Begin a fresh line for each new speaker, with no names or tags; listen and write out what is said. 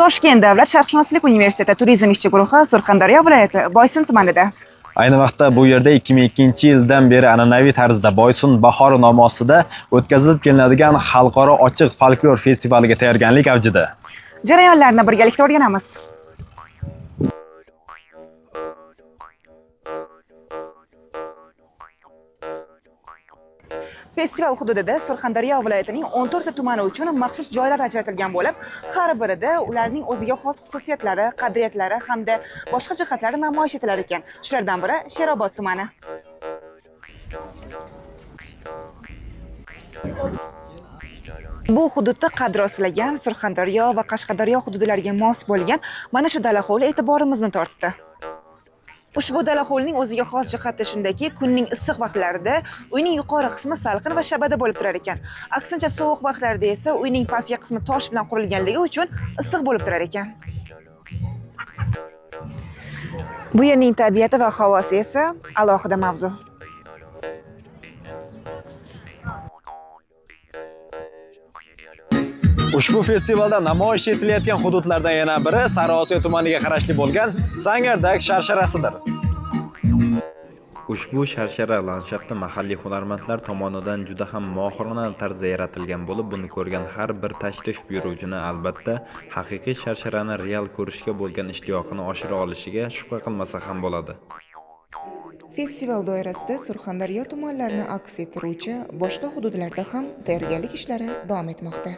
Toshkent davlat sharqshunoslik universiteti turizm ishchi guruhi Surxondaryo viloyati Boysun tumanida.
Ayni vaqtda bu yerda 2002-yildan beri an'anaviy tarzda Boysun bahori nomi ostida o'tkazilib kelinadigan xalqaro ochiq folklor festivaliga tayyorgarlik avjida.
Jarayonlarni birgalikda o'rganamiz. Festival hududida Surxondaryo viloyatining 14 ta tumani uchun maxsus joylar ajratilgan bo'lib, har birida ularning o'ziga xos xususiyatlari, qadriyatlari hamda boshqa jihatlari namoyish etilar ekan. Shulardan biri Sherobod tumani. Bu hududda qadr ostilagan Surxondaryo va Qashqadaryo hududlariga mos bo'lgan mana shu dala hovli e'tiborimizni tortdi. Ushbu dala hovlining o'ziga xos jihati shundaki, kunning issiq vaqtlarida uyning yuqori qismi salqin va shabada bo'lib turar ekan. Aksincha sovuq vaqtlarda esa uyning pastki qismi tosh bilan qurilganligi uchun issiq bo'lib turar ekan. Bu yerning tabiati va havosi esa alohida mavzu.
Ushbu festivalda namoyish etilayotgan hududlardan yana biri Sariosiyo tumaniga qarashli bo'lgan Sangardak sharsharasidir.
Ushbu sharshara landshaftda mahalliy hunarmandlar tomonidan juda ham mohirona tarzda yaratilgan bo'lib, buni ko'rgan har bir tashrif buyuruvchini albatta haqiqiy sharsharani real ko'rishga bo'lgan ishtiyoqini oshira olishiga shubha qilmasa ham bo'ladi.
Festival doirasida Surxondaryo tumanlarini aks ettiruvchi boshqa hududlarda ham tayyorgarlik ishlari davom etmoqda.